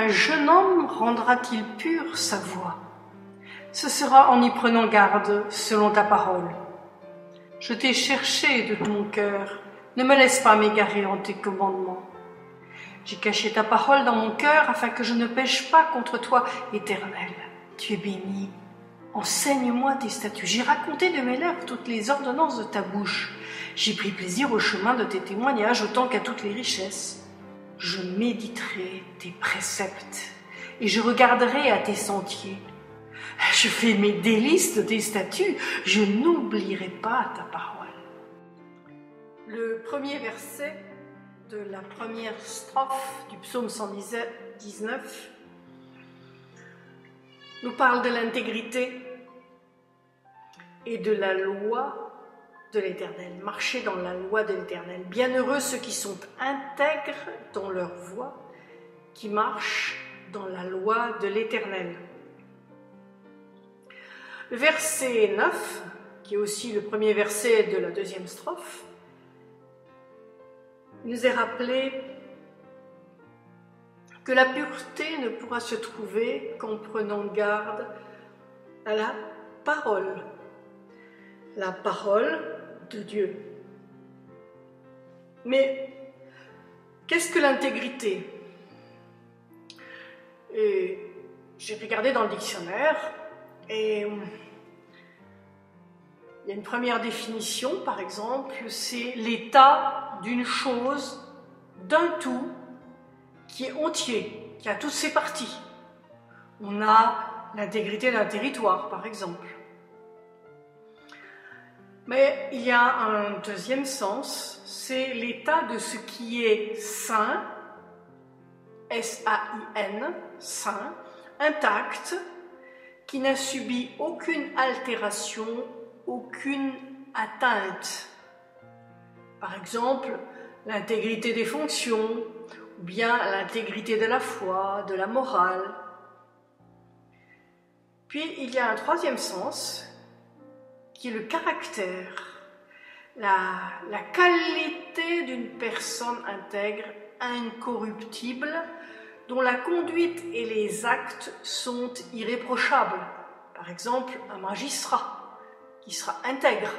un jeune homme rendra-t-il pure sa voie? Ce sera en y prenant garde selon ta parole. Je t'ai cherché de ton cœur, ne me laisse pas m'égarer en tes commandements. J'ai caché ta parole dans mon cœur afin que je ne pêche pas contre toi, Éternel. Tu es béni. Enseigne-moi tes statuts. J'ai raconté de mes lèvres toutes les ordonnances de ta bouche. J'ai pris plaisir au chemin de tes témoignages autant qu'à toutes les richesses. Je méditerai tes préceptes et je regarderai à tes sentiers. Je fais mes délices de tes statuts. Je n'oublierai pas ta parole. Le premier verset de la première strophe du psaume 119 nous parle de l'intégrité et de la loi de l'Éternel. Marcher dans la loi de l'Éternel. Bienheureux ceux qui sont intègres dans leur voie, qui marchent dans la loi de l'Éternel. Le verset 9, qui est aussi le premier verset de la deuxième strophe, nous est rappelé que la pureté ne pourra se trouver qu'en prenant garde à la parole de Dieu. Mais qu'est-ce que l'intégrité? J'ai regardé dans le dictionnaire et il y a une première définition, par exemple, c'est l'état d'une chose, d'un tout, qui est entier, qui a toutes ses parties. On a l'intégrité d'un territoire, par exemple. Mais il y a un deuxième sens, c'est l'état de ce qui est sain, S-A-I-N, sain, intact, qui n'a subi aucune altération, aucune atteinte. Par exemple, l'intégrité des fonctions, ou bien l'intégrité de la foi, de la morale. Puis il y a un troisième sens, qui est le caractère, la qualité d'une personne intègre, incorruptible, dont la conduite et les actes sont irréprochables. Par exemple, un magistrat qui sera intègre,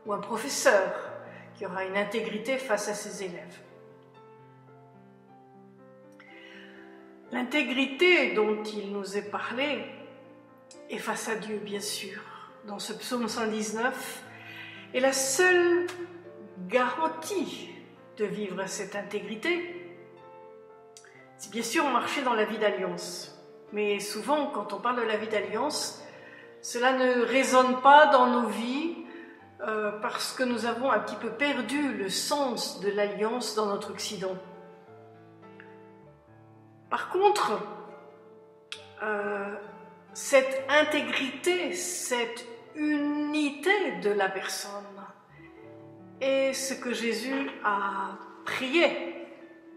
ou un professeur qui aura une intégrité face à ses élèves. L'intégrité dont il nous est parlé est face à Dieu, bien sûr. Dans ce psaume 119, est la seule garantie de vivre cette intégrité, c'est bien sûr marcher dans la vie d'alliance. Mais souvent, quand on parle de la vie d'alliance, cela ne résonne pas dans nos vies parce que nous avons un petit peu perdu le sens de l'alliance dans notre Occident. Par contre, cette intégrité, cette unité de la personne est ce que Jésus a prié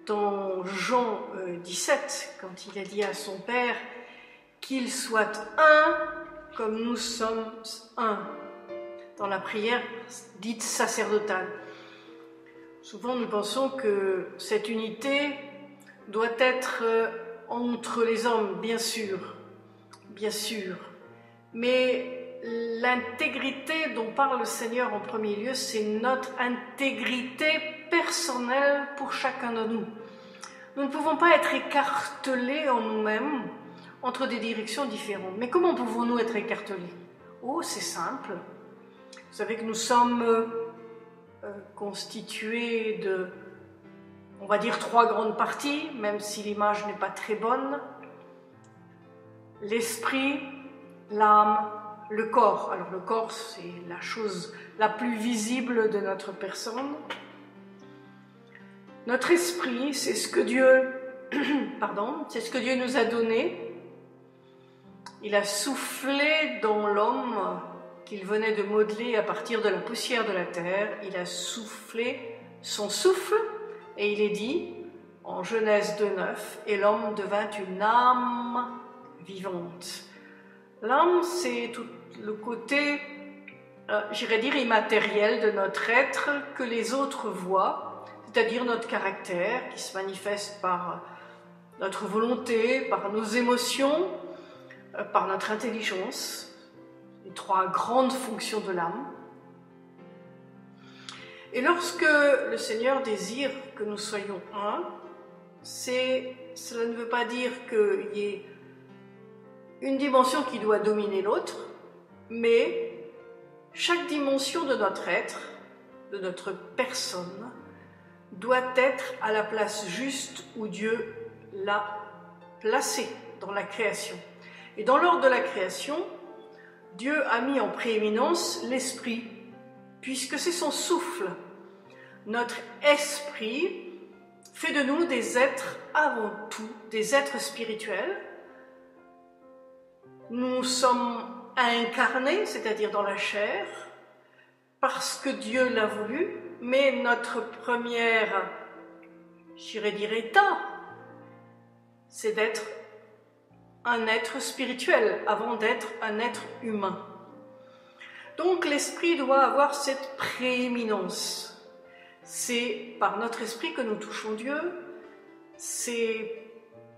dans Jean 17, quand il a dit à son Père qu'il soit un comme nous sommes un, dans la prière dite sacerdotale. Souvent nous pensons que cette unité doit être entre les hommes, bien sûr, mais l'intégrité dont parle le Seigneur en premier lieu, c'est notre intégrité personnelle pour chacun de nous. Nous ne pouvons pas être écartelés en nous-mêmes entre des directions différentes. Mais comment pouvons-nous être écartelés? Oh, c'est simple. Vous savez que nous sommes constitués de, on va dire, 3 grandes parties, même si l'image n'est pas très bonne. L'esprit, l'âme, le corps. Alors le corps, c'est la chose la plus visible de notre personne. Notre esprit, c'est ce que Dieu, c'est ce que Dieu nous a donné. Il a soufflé dans l'homme qu'il venait de modeler à partir de la poussière de la terre. Il a soufflé son souffle et il est dit en Genèse 2:9, et l'homme devint une âme vivante. L'âme, c'est tout le côté, j'irais dire, immatériel de notre être que les autres voient, c'est-à-dire notre caractère qui se manifeste par notre volonté, par nos émotions, par notre intelligence, les trois grandes fonctions de l'âme. Et lorsque le Seigneur désire que nous soyons un, cela ne veut pas dire qu'il y ait une dimension qui doit dominer l'autre, mais chaque dimension de notre être, de notre personne, doit être à la place juste où Dieu l'a placée dans la création. Et dans l'ordre de la création, Dieu a mis en prééminence l'esprit, puisque c'est son souffle. Notre esprit fait de nous des êtres avant tout, des êtres spirituels. Nous sommes incarnés, c'est-à-dire dans la chair, parce que Dieu l'a voulu, mais notre première, j'irais dire, état, c'est d'être un être spirituel avant d'être un être humain. Donc l'esprit doit avoir cette prééminence. C'est par notre esprit que nous touchons Dieu, c'est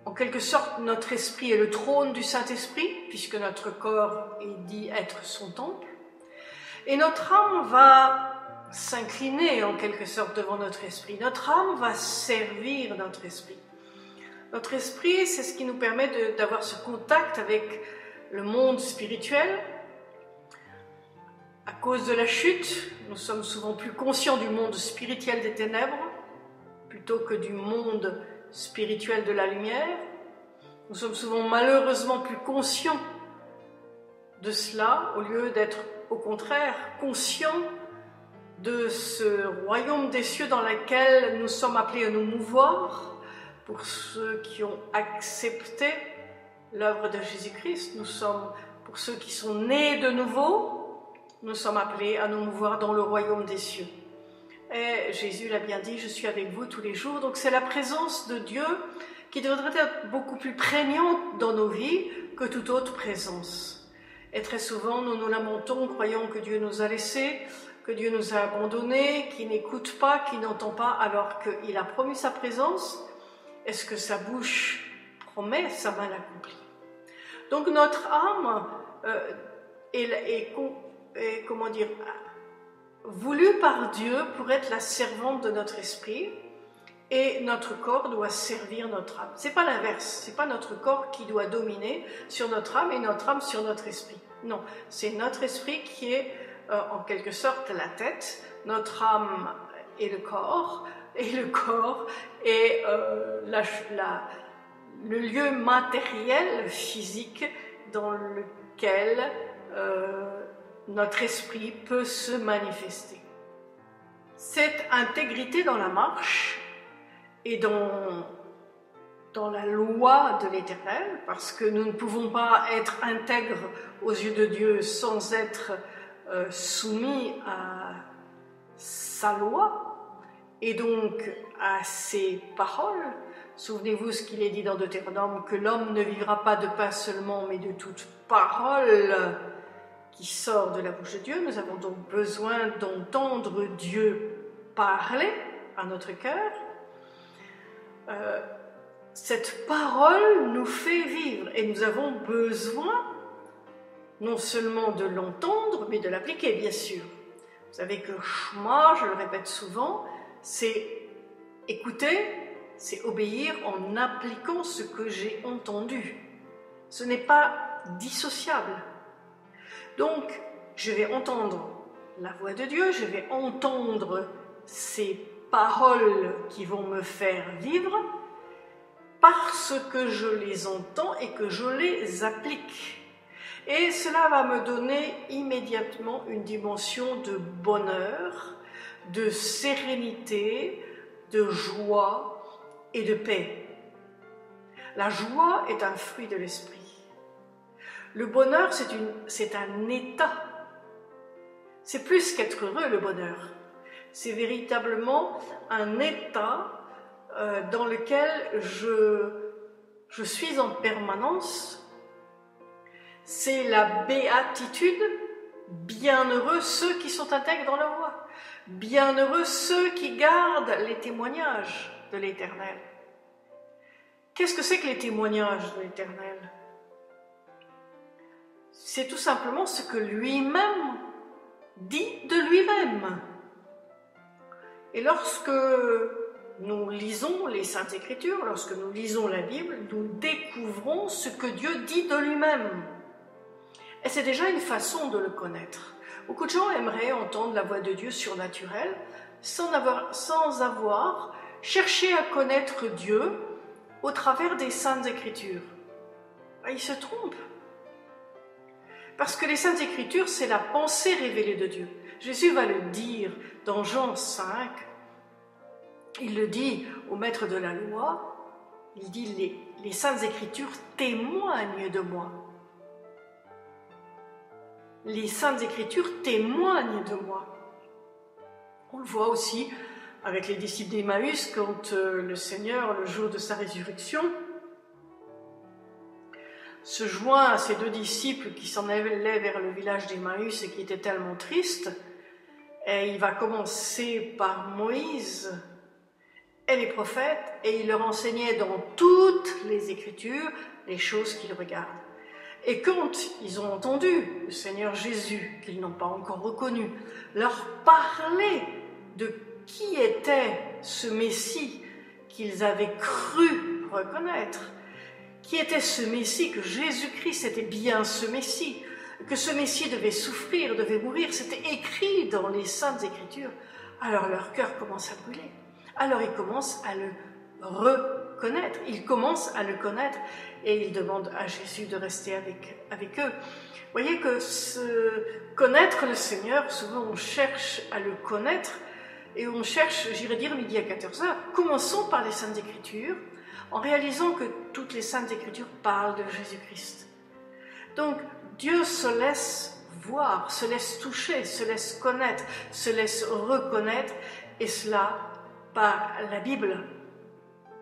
en quelque sorte notre esprit est le trône du Saint-Esprit, puisque notre corps est dit être son temple, et notre âme va s'incliner en quelque sorte devant notre esprit. Notre âme va servir notre esprit. Notre esprit, c'est ce qui nous permet d'avoir ce contact avec le monde spirituel. À cause de la chute, nous sommes souvent plus conscients du monde spirituel des ténèbres plutôt que du monde spirituel de la lumière. Nous sommes souvent malheureusement plus conscients de cela au lieu d'être au contraire conscients de ce royaume des cieux dans lequel nous sommes appelés à nous mouvoir. Pour ceux qui ont accepté l'œuvre de Jésus-Christ, pour ceux qui sont nés de nouveau, nous sommes appelés à nous mouvoir dans le royaume des cieux. Et Jésus l'a bien dit, je suis avec vous tous les jours. Donc c'est la présence de Dieu qui devrait être beaucoup plus prégnante dans nos vies que toute autre présence. Et très souvent, nous nous lamentons, croyant que Dieu nous a laissés, que Dieu nous a abandonnés, qu'il n'écoute pas, qu'il n'entend pas, alors qu'il a promis sa présence. Est-ce que sa bouche promet, sa main l'accomplit? Donc notre âme est voulue par Dieu pour être la servante de notre esprit, et notre corps doit servir notre âme. C'est pas l'inverse, c'est pas notre corps qui doit dominer sur notre âme et notre âme sur notre esprit. Non, c'est notre esprit qui est en quelque sorte la tête, notre âme est le corps, et le corps est le lieu matériel, physique, dans lequel notre esprit peut se manifester. Cette intégrité dans la marche et dans la loi de l'Éternel, parce que nous ne pouvons pas être intègres aux yeux de Dieu sans être soumis à sa loi, et donc à ses paroles. Souvenez-vous ce qu'il est dit dans Deutéronome, que l'homme ne vivra pas de pain seulement, mais de toute parole qui sort de la bouche de Dieu. Nous avons donc besoin d'entendre Dieu parler à notre cœur. Cette parole nous fait vivre et nous avons besoin non seulement de l'entendre, mais de l'appliquer, bien sûr. Vous savez que Shema, je le répète souvent, c'est écouter, c'est obéir en appliquant ce que j'ai entendu. Ce n'est pas dissociable. Donc, je vais entendre la voix de Dieu, je vais entendre ces paroles qui vont me faire vivre parce que je les entends et que je les applique. Et cela va me donner immédiatement une dimension de bonheur, de sérénité, de joie et de paix. La joie est un fruit de l'esprit. Le bonheur, c'est un état. C'est plus qu'être heureux, le bonheur. C'est véritablement un état dans lequel je suis en permanence. C'est la béatitude. Bienheureux ceux qui sont intègres dans leur voie. Bienheureux ceux qui gardent les témoignages de l'Éternel. Qu'est-ce que c'est que les témoignages de l'Éternel? C'est tout simplement ce que lui-même dit de lui-même. Et lorsque nous lisons les Saintes Écritures, lorsque nous lisons la Bible, nous découvrons ce que Dieu dit de lui-même. Et c'est déjà une façon de le connaître. Beaucoup de gens aimeraient entendre la voix de Dieu surnaturelle sans avoir cherché à connaître Dieu au travers des Saintes Écritures. Ils se trompent. Parce que les Saintes Écritures, c'est la pensée révélée de Dieu. Jésus va le dire dans Jean 5. Il le dit au maître de la loi. Il dit les Saintes Écritures témoignent de moi. Les Saintes Écritures témoignent de moi. On le voit aussi avec les disciples d'Emmaüs quand le Seigneur, le jour de sa résurrection, se joint à ses deux disciples qui s'en allaient vers le village d'Emmaüs et qui étaient tellement tristes. Et il va commencer par Moïse et les prophètes et il leur enseignait dans toutes les Écritures les choses qu'ils regardent. Et quand ils ont entendu le Seigneur Jésus, qu'ils n'ont pas encore reconnu, leur parler de qui était ce Messie qu'ils avaient cru reconnaître, qui était ce Messie, que Jésus-Christ était bien ce Messie, que ce Messie devait souffrir, devait mourir, c'était écrit dans les Saintes Écritures, alors leur cœur commence à brûler. Alors ils commencent à le reconnaître, ils commencent à le connaître et ils demandent à Jésus de rester avec eux. Vous voyez que connaître le Seigneur, souvent on cherche à le connaître et on cherche, j'irais dire midi à 14h. Commençons par les Saintes Écritures en réalisant que toutes les Saintes Écritures parlent de Jésus-Christ. Donc Dieu se laisse voir, se laisse toucher, se laisse connaître, se laisse reconnaître et cela par la Bible,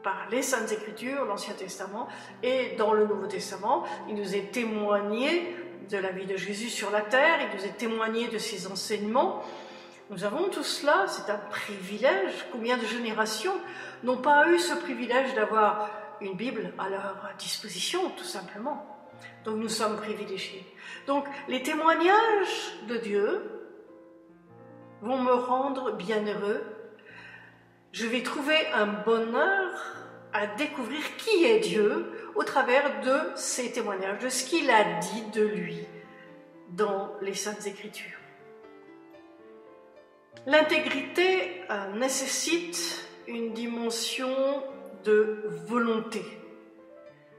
par les Saintes Écritures, l'Ancien Testament, et dans le Nouveau Testament, il nous est témoigné de la vie de Jésus sur la terre, il nous est témoigné de ses enseignements. Nous avons tout cela, c'est un privilège. Combien de générations n'ont pas eu ce privilège d'avoir une Bible à leur disposition, tout simplement. Donc nous sommes privilégiés. Donc les témoignages de Dieu vont me rendre bienheureux. Je vais trouver un bonheur à découvrir qui est Dieu au travers de ses témoignages, de ce qu'il a dit de lui dans les Saintes Écritures. L'intégrité nécessite une dimension de volonté,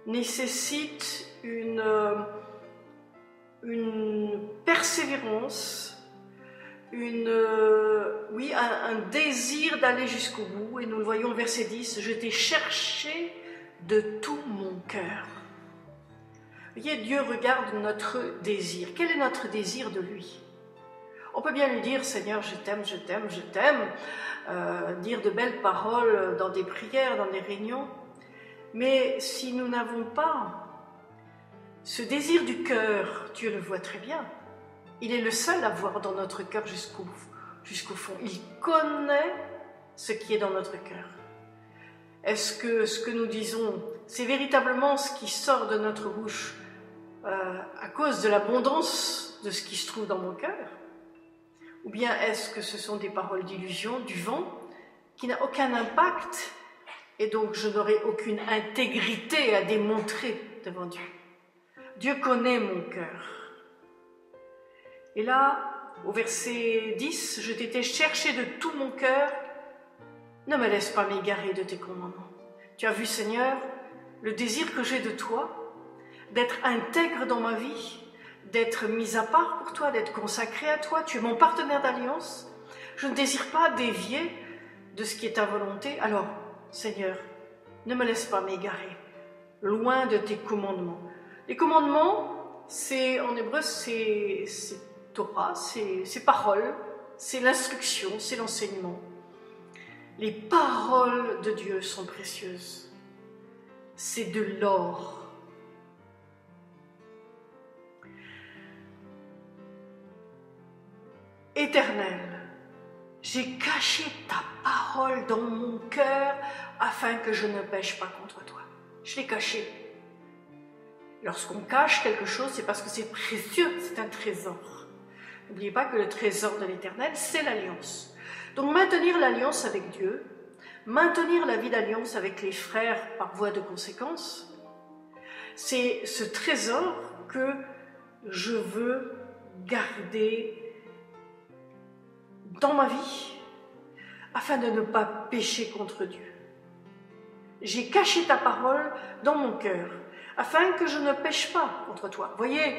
nécessite une persévérance, un désir d'aller jusqu'au bout. Et nous le voyons au verset 10, « Je t'ai cherché de tout mon cœur ». Vous voyez, Dieu regarde notre désir. Quel est notre désir de lui? On peut bien lui dire « Seigneur, je t'aime, je t'aime, je t'aime », dire de belles paroles dans des prières, dans des réunions. Mais si nous n'avons pas ce désir du cœur, Dieu le voit très bien. Il est le seul à voir dans notre cœur jusqu'au fond. Il connaît ce qui est dans notre cœur. Est-ce que ce que nous disons, c'est véritablement ce qui sort de notre bouche à cause de l'abondance de ce qui se trouve dans mon cœur? Ou bien est-ce que ce sont des paroles d'illusion, du vent, qui n'a aucun impact et donc je n'aurai aucune intégrité à démontrer devant Dieu? Dieu connaît mon cœur. Et là, au verset 10, « Je t'ai cherché de tout mon cœur, ne me laisse pas m'égarer de tes commandements. » Tu as vu, Seigneur, le désir que j'ai de toi, d'être intègre dans ma vie, d'être mis à part pour toi, d'être consacré à toi. Tu es mon partenaire d'alliance. Je ne désire pas dévier de ce qui est ta volonté. Alors, Seigneur, ne me laisse pas m'égarer, loin de tes commandements. Les commandements, en hébreu, c'est Torah, c'est paroles, c'est l'instruction, c'est l'enseignement. Les paroles de Dieu sont précieuses. C'est de l'or. Éternel, j'ai caché ta parole dans mon cœur afin que je ne pêche pas contre toi. Je l'ai caché. Lorsqu'on cache quelque chose, c'est parce que c'est précieux, c'est un trésor. N'oubliez pas que le trésor de l'Éternel, c'est l'alliance. Donc maintenir l'alliance avec Dieu, maintenir la vie d'alliance avec les frères par voie de conséquence, c'est ce trésor que je veux garder dans ma vie afin de ne pas pécher contre Dieu. J'ai caché ta parole dans mon cœur afin que je ne pêche pas contre toi. Voyez,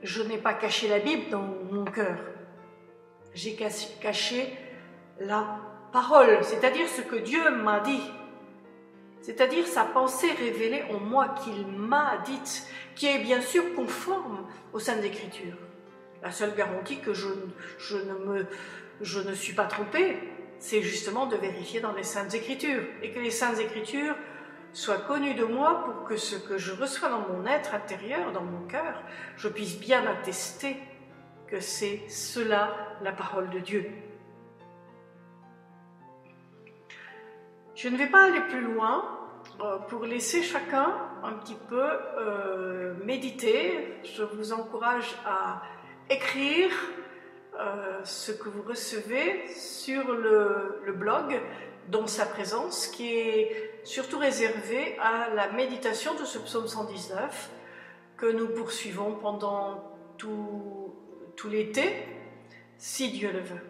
je n'ai pas caché la Bible dans mon cœur. J'ai caché la parole, c'est-à-dire ce que Dieu m'a dit, c'est-à-dire sa pensée révélée en moi qu'il m'a dite, qui est bien sûr conforme aux Saintes Écritures. La seule garantie que je ne suis pas trompée, c'est justement de vérifier dans les Saintes Écritures, et que les Saintes Écritures soient connues de moi pour que ce que je reçois dans mon être intérieur, dans mon cœur, je puisse bien attester que c'est cela la parole de Dieu. Je ne vais pas aller plus loin pour laisser chacun un petit peu méditer. Je vous encourage à écrire ce que vous recevez sur le blog, dans sa présence, qui est surtout réservé à la méditation de ce psaume 119 que nous poursuivons pendant tout l'été, si Dieu le veut.